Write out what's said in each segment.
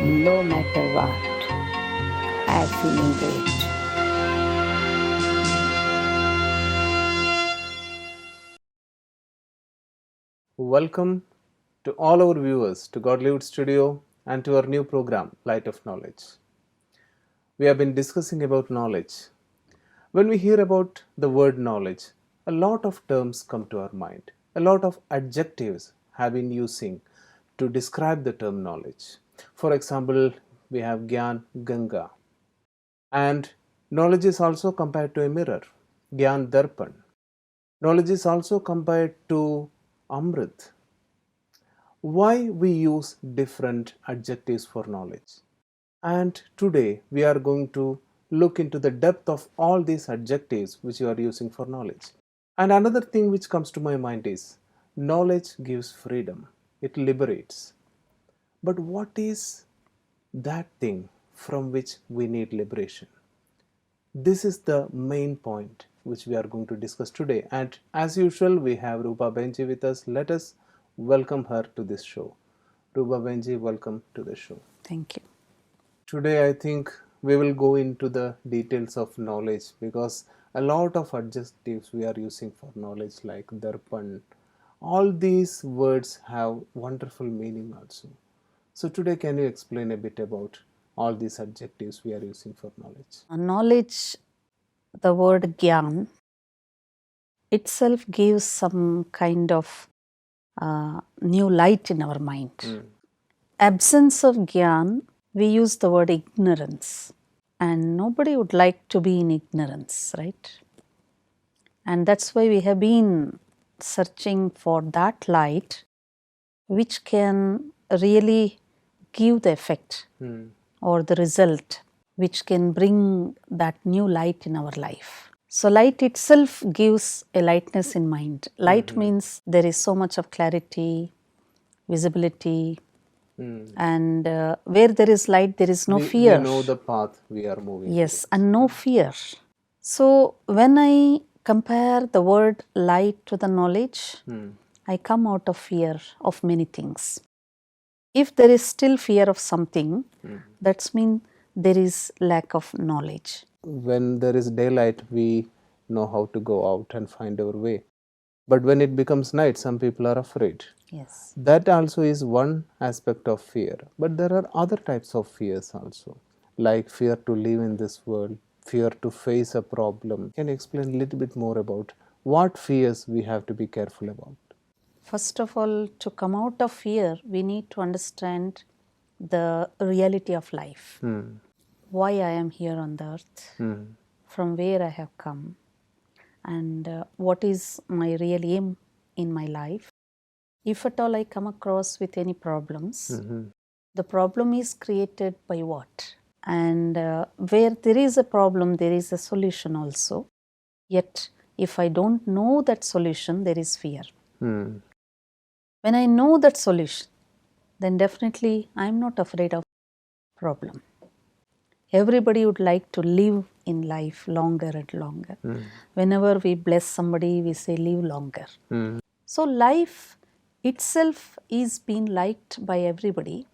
no matter what. I am feeling great. Welcome to all our viewers to Godlywood Studio and to our new program, Light of Knowledge. We have been discussing about knowledge. When we hear about the word knowledge, a lot of terms come to our mind. A lot of adjectives have been using to describe the term knowledge. For example, we have Gyan, Ganga. And knowledge is also compared to a mirror, Gyan Darpan. Knowledge is also compared to Amrit. Why we use different adjectives for knowledge? And today we are going to look into the depth of all these adjectives which you are using for knowledge. And another thing which comes to my mind is knowledge gives freedom, it liberates. But what is that thing from which we need liberation? This is the main point which we are going to discuss today. And as usual, we have Rupa Behenji with us. Let us welcome her to this show. Rupa Behenji, welcome to the show. Thank you. Today I think we will go into the details of knowledge, because a lot of adjectives we are using for knowledge like darpan, all these words have wonderful meaning also. So today, can you explain a bit about all these adjectives we are using for knowledge? Knowledge, the word gyan, itself gives some kind of new light in our mind. Absence of gyan, we use the word ignorance. And nobody would like to be in ignorance, right? And that's why we have been searching for that light which can really give the effect or the result which can bring that new light in our life. So light itself gives a lightness in mind. Light means there is so much of clarity, visibility, and where there is light, there is no fear. We know the path we are moving. Yes, and no fear. So when I compare the word light to the knowledge, I come out of fear of many things. If there is still fear of something, that means there is lack of knowledge. When there is daylight, we know how to go out and find our way. But when it becomes night, some people are afraid. Yes. That also is one aspect of fear. But there are other types of fears also, like fear to live in this world, fear to face a problem. Can you explain a little bit more about what fears we have to be careful about? First of all, to come out of fear, we need to understand the reality of life. Why I am here on the earth, from where I have come, and what is my real aim in my life. If at all I come across with any problems, the problem is created by what? And where there is a problem, there is a solution also. Yet, if I don't know that solution, there is fear. When I know that solution, then definitely I am not afraid of problem. Everybody would like to live in life longer and longer. Whenever we bless somebody, we say live longer. So life itself is being liked by everybody,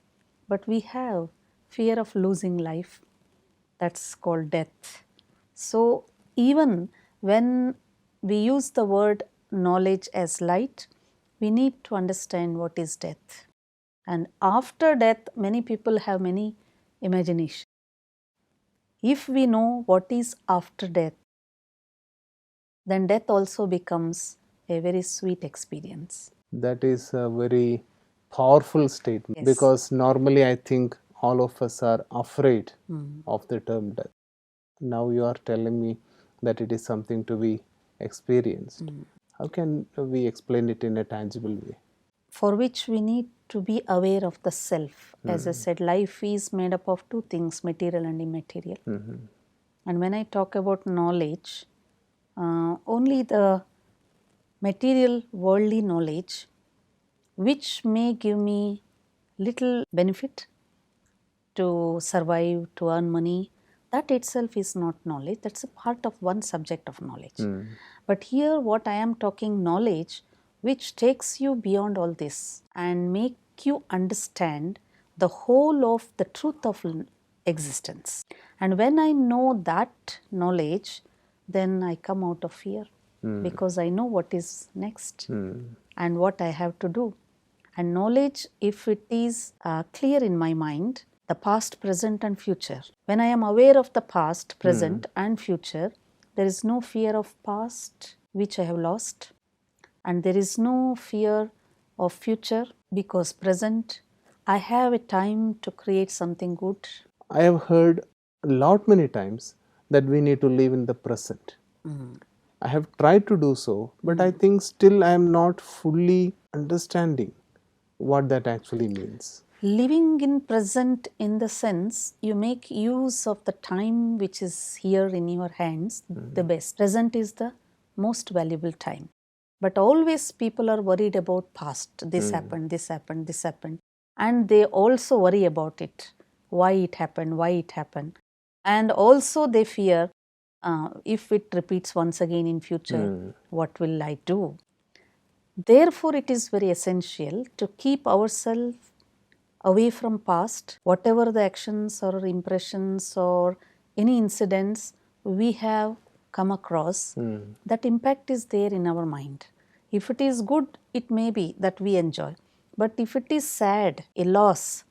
but we have fear of losing life. That's called death. So even when we use the word knowledge as light, we need to understand what is death. And after death, many people have many imagination. If we know what is after death, then death also becomes a very sweet experience. That is a very powerful statement. Yes. Because normally I think all of us are afraid of the term death. Now you are telling me that it is something to be experienced. How can we explain it in a tangible way? For which we need to be aware of the self. As I said, life is made up of two things, material and immaterial. And when I talk about knowledge, only the material worldly knowledge, which may give me little benefit to survive, to earn money, that itself is not knowledge. That's a part of one subject of knowledge. But here what I am talking knowledge, which takes you beyond all this and make you understand the whole of the truth of existence. And when I know that knowledge, then I come out of fear because I know what is next and what I have to do. And knowledge, if it is clear in my mind, the past, present, and future. When I am aware of the past, present, and future, there is no fear of past which I have lost, and there is no fear of future because present I have a time to create something good. I have heard a lot many times that we need to live in the present. I have tried to do so, but I think still I am not fully understanding what that actually means. Living in present in the sense you make use of the time which is here in your hands the best. Present is the most valuable time. But always people are worried about past. This happened, this happened, this happened. And they also worry about it. Why it happened, why it happened. And also they fear if it repeats once again in future, what will I do? Therefore, it is very essential to keep ourselves away from past, whatever the actions or impressions or any incidents we have come across, that impact is there in our mind. If it is good, it may be that we enjoy. But if it is sad, a loss,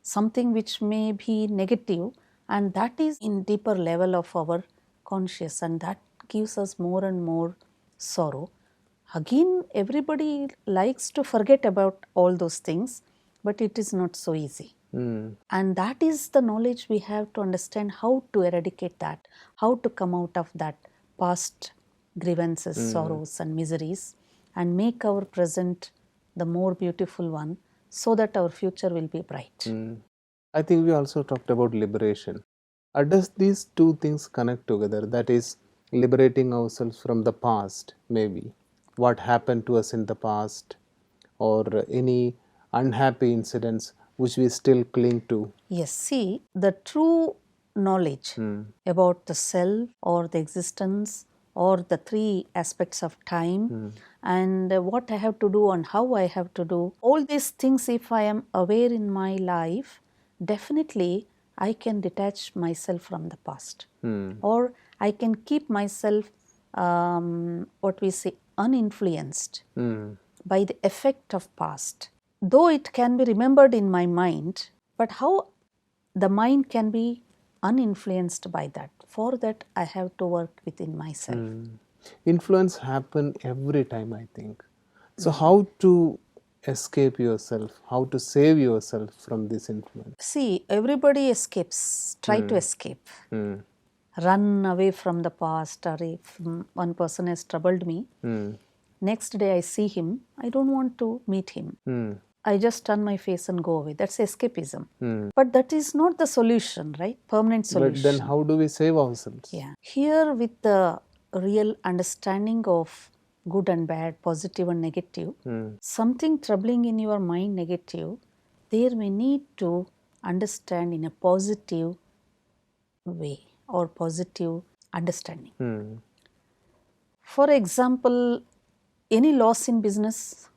something which may be negative, and that is in deeper level of our conscious, and that gives us more and more sorrow. Again, everybody likes to forget about all those things, but it is not so easy. And that is the knowledge we have to understand how to eradicate that, how to come out of that past grievances, sorrows, and miseries, and make our present the more beautiful one so that our future will be bright. I think we also talked about liberation. Does these two things connect together? That is, liberating ourselves from the past, maybe what happened to us in the past, or any unhappy incidents which we still cling to. Yes, see, the true knowledge about the self or the existence or the three aspects of time and what I have to do and how I have to do, all these things, if I am aware in my life, definitely I can detach myself from the past or I can keep myself, what we say, uninfluenced by the effect of past. Though it can be remembered in my mind, but how the mind can be uninfluenced by that. For that, I have to work within myself. Influence happen every time, I think. So how to escape yourself, how to save yourself from this influence? See, everybody escapes, try to escape. Run away from the past, or if one person has troubled me, next day I see him, I don't want to meet him. I just turn my face and go away. That's escapism. But that is not the solution, right? Permanent solution. But then how do we save ourselves? Yeah. Here, with the real understanding of good and bad, positive and negative, something troubling in your mind, negative, there we need to understand in a positive way or positive understanding. For example, any loss in business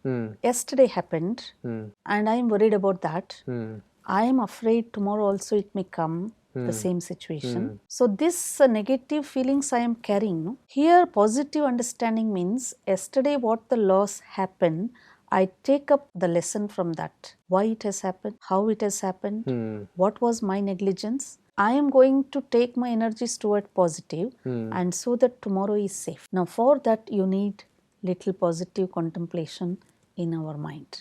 yesterday happened and I am worried about that. I am afraid tomorrow also it may come the same situation. So this negative feelings I am carrying. No? Here positive understanding means yesterday what the loss happened, I take up the lesson from that. Why it has happened, how it has happened, what was my negligence. I am going to take my energies toward positive and so that tomorrow is safe. Now for that you need little positive contemplation in our mind.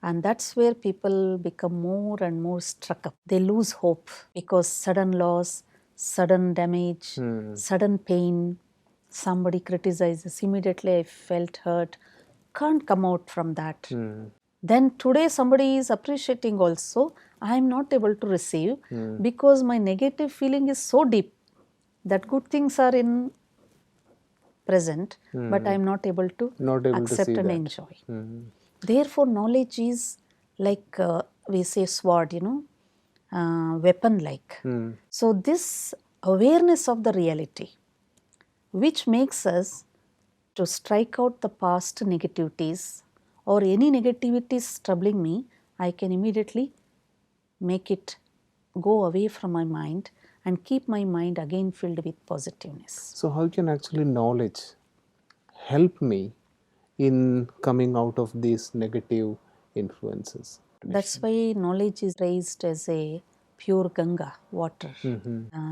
And that's where people become more and more struck up. They lose hope because sudden loss, sudden damage, sudden pain, somebody criticizes, immediately I felt hurt, can't come out from that. Then today somebody is appreciating also, I am not able to receive because my negative feeling is so deep that good things are in present, but I am not able to accept and enjoy. Therefore, knowledge is like we say sword, weapon like. So, this awareness of the reality, which makes us to strike out the past negativities or any negativities troubling me, I can immediately make it go away from my mind and keep my mind again filled with positiveness. So how can actually knowledge help me in coming out of these negative influences? That's why knowledge is raised as a pure Ganga water.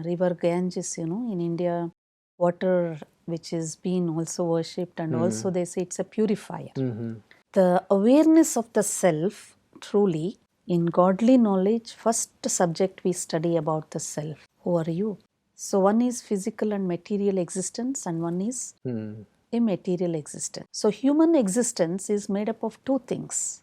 River Ganges, in India, water which is being also worshipped, and also they say it's a purifier. The awareness of the self, truly, in godly knowledge, first subject we study about the self. Who are you? So one is physical and material existence, and one is immaterial existence. So human existence is made up of two things.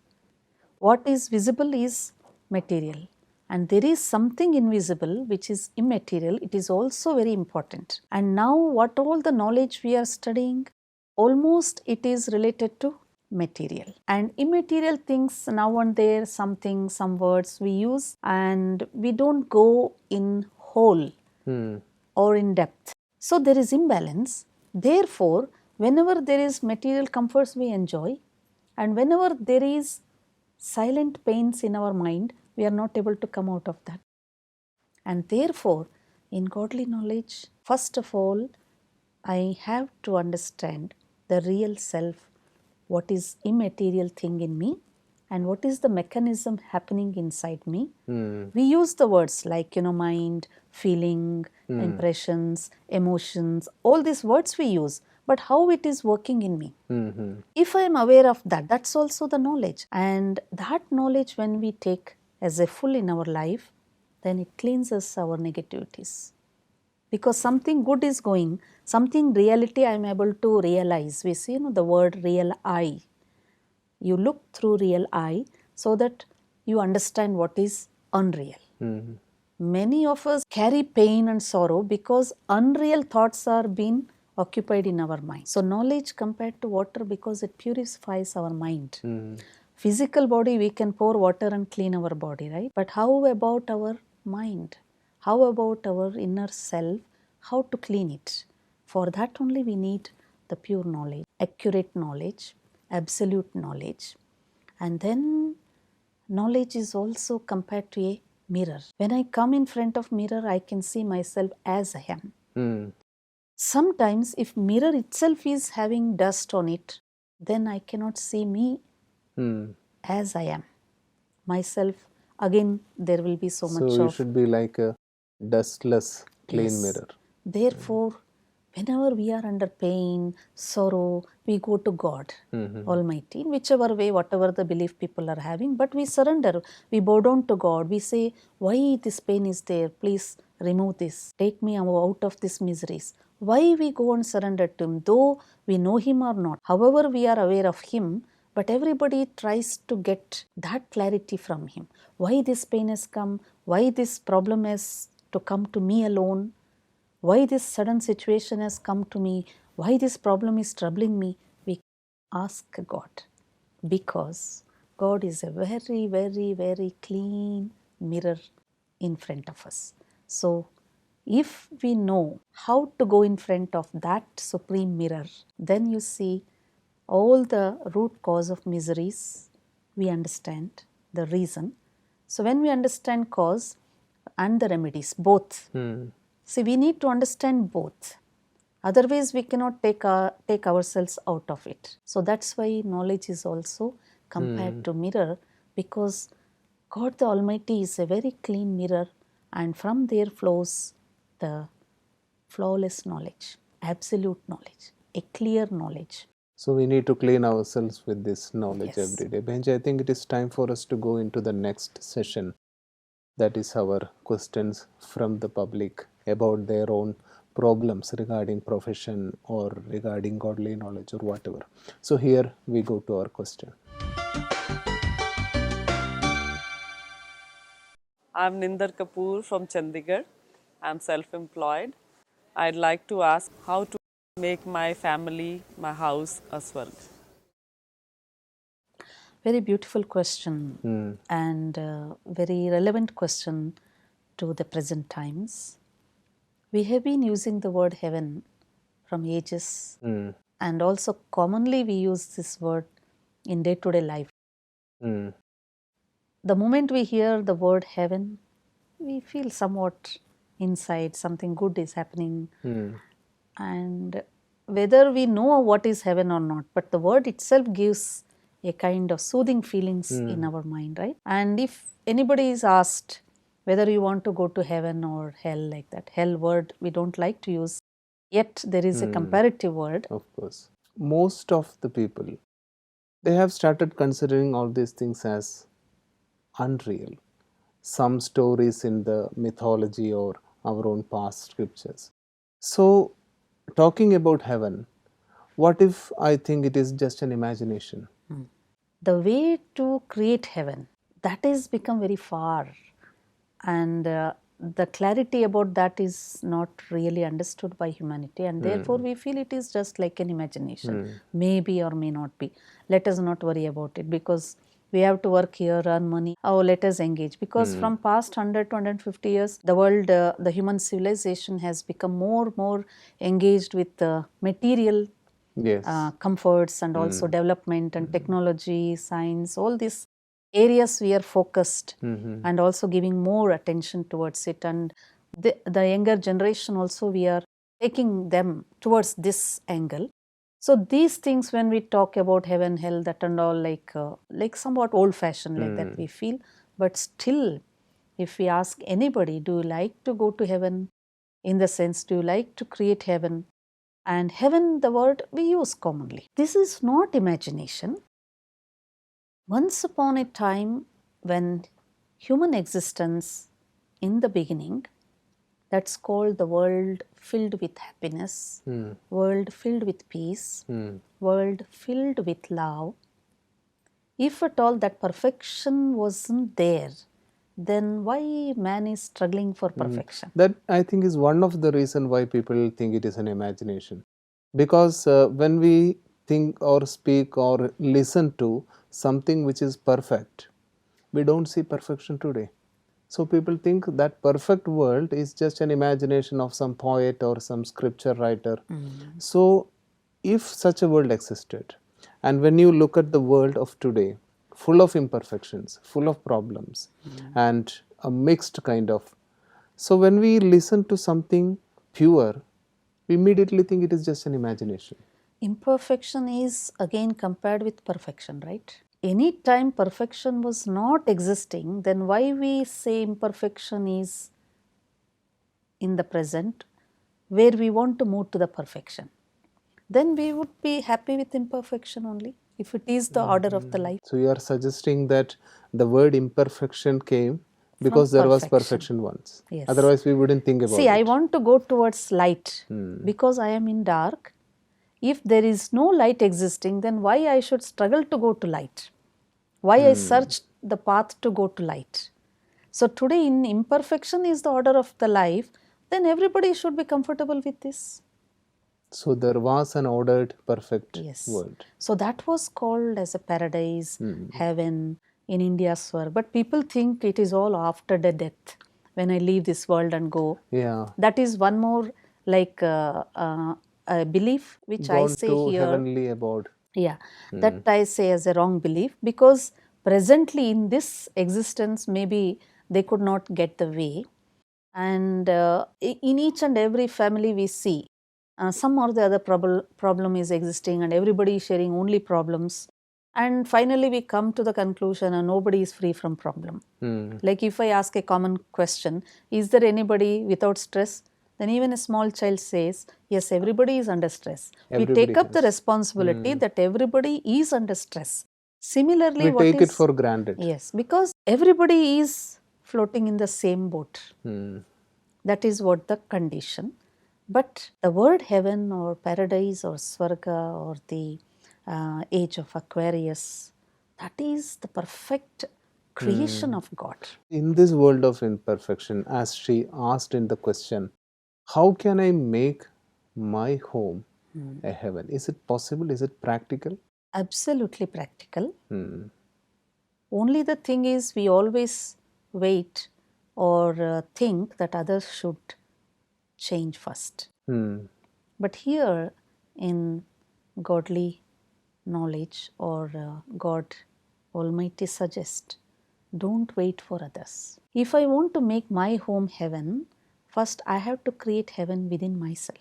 What is visible is material, and there is something invisible which is immaterial. It is also very important. And now what all the knowledge we are studying, almost it is related to material. And immaterial things, now and there, something, some words we use, and we don't go in whole or in depth. So there is imbalance. Therefore, whenever there is material comforts we enjoy, and whenever there is silent pains in our mind, we are not able to come out of that. And therefore, in godly knowledge, first of all, I have to understand the real self, what is immaterial thing in me, and what is the mechanism happening inside me. We use the words like, mind, feeling, impressions, emotions, all these words we use, but how it is working in me. If I am aware of that, that's also the knowledge. And that knowledge, when we take as a full in our life, then it cleanses our negativities. Because something good is going, something reality I am able to realize. We see the word real eye. You look through real eye so that you understand what is unreal. Many of us carry pain and sorrow because unreal thoughts are being occupied in our mind. So knowledge compared to water, because it purifies our mind. Physical body, we can pour water and clean our body, right? But how about our mind? How about our inner self? How to clean it? For that only we need the pure knowledge, accurate knowledge, absolute knowledge. And then knowledge is also compared to a mirror. When I come in front of mirror, I can see myself as I am. Sometimes if mirror itself is having dust on it, then I cannot see me as I am. Myself, again there will be so much So you of... should be like a dustless, clean Yes. mirror. Therefore, whenever we are under pain, sorrow, we go to God Almighty, in whichever way, whatever the belief people are having, but we surrender, we bow down to God, we say, why this pain is there, please remove this, take me out of these miseries. Why we go and surrender to Him, though we know Him or not, however we are aware of Him, but everybody tries to get that clarity from Him. Why this pain has come, why this problem has to come to me alone, why this sudden situation has come to me, why this problem is troubling me, we ask God. Because God is a very, very, very clean mirror in front of us. So, if we know how to go in front of that supreme mirror, then you see all the root cause of miseries, we understand the reason. So, when we understand cause and the remedies, both, see, we need to understand both. Otherwise, we cannot take ourselves out of it. So that's why knowledge is also compared to mirror, because God the Almighty is a very clean mirror, and from there flows the flawless knowledge, absolute knowledge, a clear knowledge. So we need to clean ourselves with this knowledge Yes. every day. Behenji, I think it is time for us to go into the next session. That is our questions from the public about their own problems regarding profession or regarding godly knowledge or whatever. So here we go to our question. I'm Ninder Kapoor from Chandigarh. I'm self-employed. I'd like to ask how to make my family, my house a swarg. Very beautiful question and very relevant question to the present times. We have been using the word heaven from ages, and also commonly we use this word in day-to-day life. the moment we hear the word heaven, we feel somewhat inside something good is happening. And whether we know what is heaven or not, but the word itself gives a kind of soothing feelings in our mind, right? And if anybody is asked whether you want to go to heaven or hell, like that, hell word we don't like to use, yet there is a comparative word. Of course. Most of the people, they have started considering all these things as unreal. Some stories in the mythology or our own past scriptures. So, talking about heaven, what if I think it is just an imagination? The way to create heaven, that is become very far, and the clarity about that is not really understood by humanity, and therefore we feel it is just like an imagination, maybe or may not be. Let us not worry about it, because we have to work here, earn money. Oh, let us engage, because from past 100 to 150 years, the world, the human civilization has become more engaged with material Yes. comforts, and also development and technology, science, all these areas we are focused, and also giving more attention towards it. And the younger generation also, we are taking them towards this angle. So these things, when we talk about heaven, hell, that and all, like somewhat old fashioned, like that we feel. But still, if we ask anybody, do you like to go to heaven? In the sense, do you like to create heaven? And heaven, the word we use commonly. This is not imagination. Once upon a time, when human existence in the beginning, that's called the world filled with happiness, world filled with peace, world filled with love. If at all that perfection wasn't there, then why man is struggling for perfection? That, I think, is one of the reason why people think it is an imagination. Because when we think or speak or listen to something which is perfect, we don't see perfection today. So people think that perfect world is just an imagination of some poet or some scripture writer. So if such a world existed, and when you look at the world of today, full of imperfections, full of problems, and a mixed kind of, so when we listen to something pure, we immediately think it is just an imagination. Imperfection is again compared with perfection, right? Any time perfection was not existing, then why we say imperfection is in the present, where we want to move to the perfection? Then we would be happy with imperfection only, if it is the order of the life. So you are suggesting that the word imperfection came because there was perfection once. Yes. Otherwise we wouldn't think about See, it. I want to go towards light because I am in dark. If there is no light existing, then why I should struggle to go to light? Why I search the path to go to light? So today, in imperfection is the order of the life, then everybody should be comfortable with this. So there was an ordered, perfect Yes. world. So that was called as a paradise, heaven, in India's world. But people think it is all after the death, when I leave this world and go. Yeah. That is one more like a belief which I Gone say to here. heavenly abode. Yeah, that I say as a wrong belief, because presently in this existence, maybe they could not get the way. And in each and every family we see, some or the other problem is existing, and everybody is sharing only problems. And finally we come to the conclusion, and nobody is free from problem. Like if I ask a common question, is there anybody without stress? Then even a small child says, yes, everybody is under stress. Everybody we take up the has. responsibility that everybody is under stress. Similarly, We take it for granted. Yes, because everybody is floating in the same boat. That is what the condition. But the word heaven or paradise or swarga or the age of Aquarius, that is the perfect creation of God. In this world of imperfection, as she asked in the question, how can I make my home a heaven? Is it possible? Is it practical? Absolutely practical. Only the thing is, we always wait or think that others should change first. But here in godly knowledge or God Almighty suggests Don't wait for others. If I want to make my home heaven, first I have to create heaven within myself.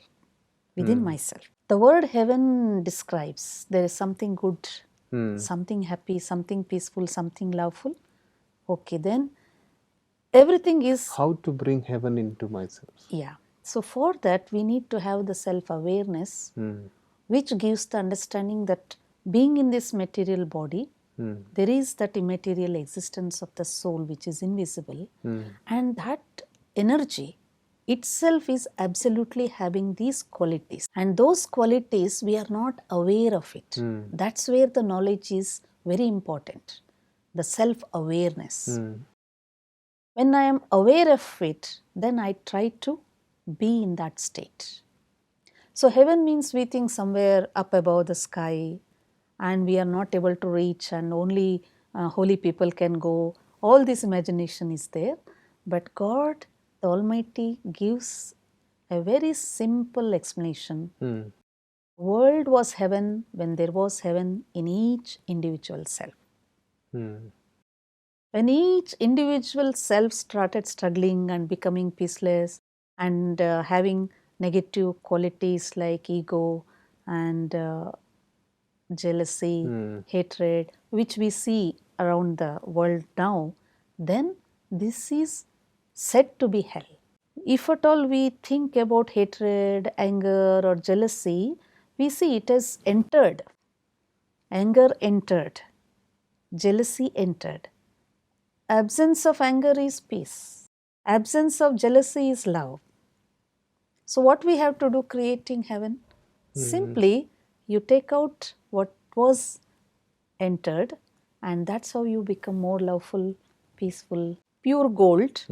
Within myself. The word heaven describes there is something good, something happy, something peaceful, something loveful. Okay, then everything is. How to bring heaven into myself? Yeah. So for that we need to have the self-awareness, which gives the understanding that being in this material body, there is that immaterial existence of the soul which is invisible, and that energy itself is absolutely having these qualities, and those qualities we are not aware of it. That's where the knowledge is very important, the self-awareness. When I am aware of it, then I try to be in that state. So heaven means we think somewhere up above the sky, and we are not able to reach, and only holy people can go. All this imagination is there. But God, the Almighty, gives a very simple explanation. World was heaven when there was heaven in each individual self. When each individual self started struggling and becoming peaceless and having negative qualities like ego and jealousy, hatred, which we see around the world now, then this is said to be hell. If at all we think about hatred, anger, or jealousy, we see it has entered. Anger entered, jealousy entered. Absence of anger is peace. Absence of jealousy is love. So what we have to do creating heaven? Simply you take out what was entered, and that's how you become more loveful, peaceful. Pure gold,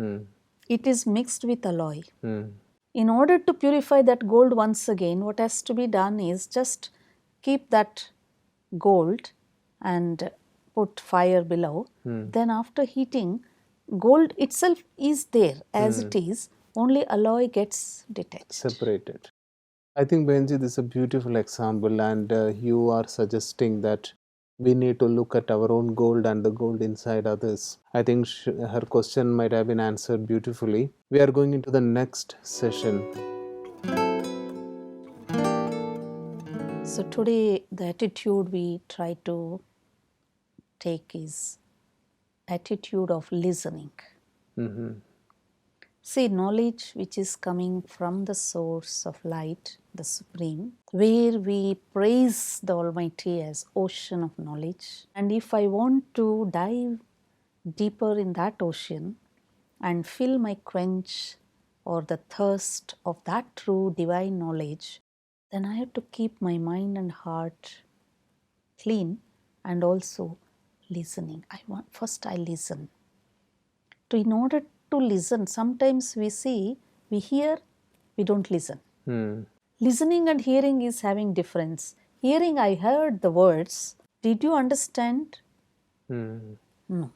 it is mixed with alloy. In order to purify that gold once again, what has to be done is just keep that gold and put fire below. Then after heating, gold itself is there as it is, only alloy gets detached. Separated. I think, Behenji, this is a beautiful example, and you are suggesting that we need to look at our own gold and the gold inside others. I think her question might have been answered beautifully. We are going into the next session. So today the attitude we try to take is attitude of listening. See, knowledge which is coming from the source of light, the Supreme, where we praise the Almighty as ocean of knowledge. And if I want to dive deeper in that ocean and fill my quench or the thirst of that true divine knowledge, then I have to keep my mind and heart clean and also listening. First I listen. In order to listen, sometimes we hear, we don't listen. Listening and hearing is having difference. Hearing, I heard the words. Did you understand? No.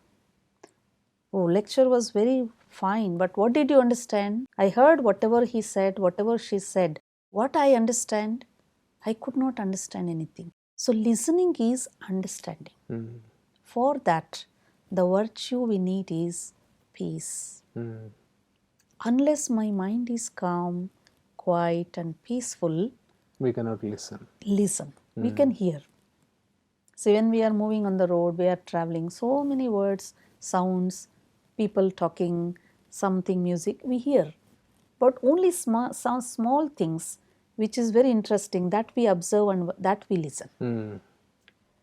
Oh, lecture was very fine, but what did you understand? I heard whatever he said, whatever she said. What I understand, I could not understand anything. So listening is understanding. For that, the virtue we need is peace. Unless my mind is calm, quiet and peaceful, We cannot listen. We can hear. See, when we are moving on the road, we are traveling, so many words, sounds, people talking, something, music, we hear. But only some small things, which is very interesting, that we observe and that we listen.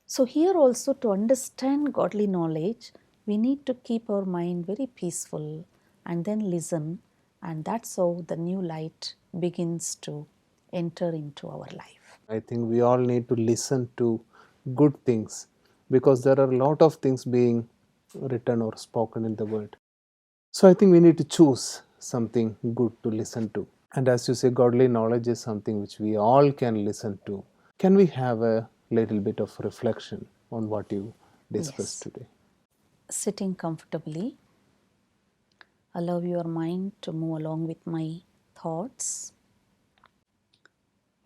So here also, to understand godly knowledge, we need to keep our mind very peaceful and then listen, and that's how the new light begins to enter into our life. I think we all need to listen to good things, because there are a lot of things being written or spoken in the world. So I think we need to choose something good to listen to. And as you say, godly knowledge is something which we all can listen to. Can we have a little bit of reflection on what you discussed today? Sitting comfortably, allow your mind to move along with my thoughts.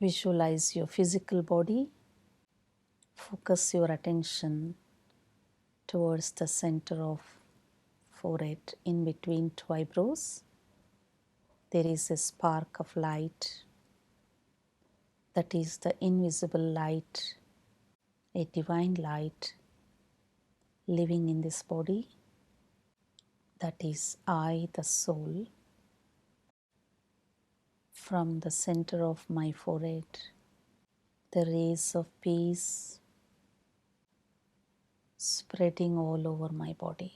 Visualize your physical body. Focus your attention towards the center of forehead, in between two eyebrows, there is a spark of light. That is the invisible light, a divine light living in this body. That is I, the soul. From the center of my forehead, the rays of peace spreading all over my body.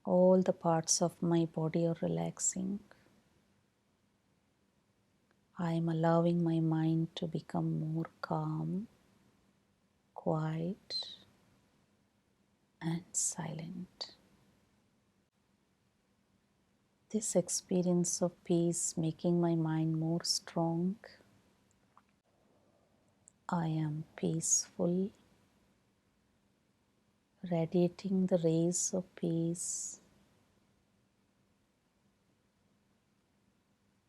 All the parts of my body are relaxing. I am allowing my mind to become more calm, quiet, and silent. This experience of peace making my mind more strong. I am peaceful, radiating the rays of peace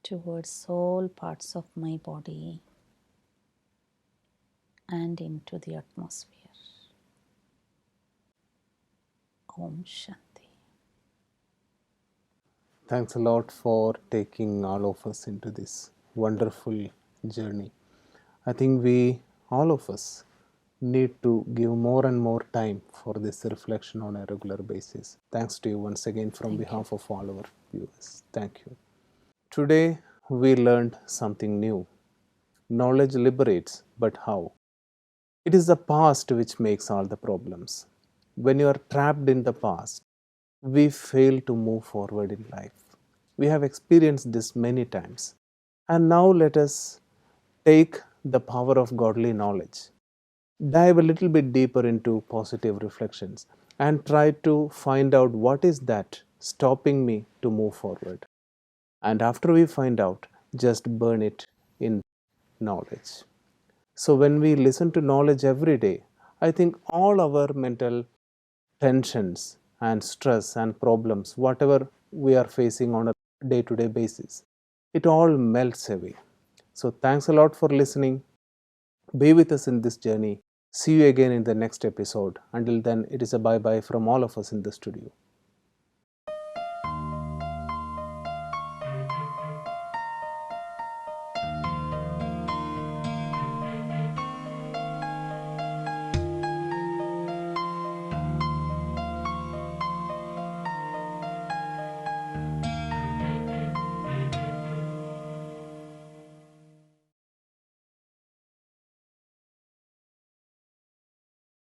towards all parts of my body and into the atmosphere. Om Shanti. Thanks a lot for taking all of us into this wonderful journey. I think all of us, need to give more and more time for this reflection on a regular basis. Thanks to you once again from behalf of all our viewers. Thank you. Today we learned something new. Knowledge liberates, but how? It is the past which makes all the problems. When you are trapped in the past, we fail to move forward in life. We have experienced this many times. And now let us take the power of godly knowledge, dive a little bit deeper into positive reflections, and try to find out what is that stopping me to move forward. And after we find out, just burn it in knowledge. So when we listen to knowledge every day, I think all our mental tensions and stress and problems, whatever we are facing on a day-to-day basis, it all melts away. So thanks a lot for listening. Be with us in this journey. See you again in the next episode. Until then, it is a bye-bye from all of us in the studio.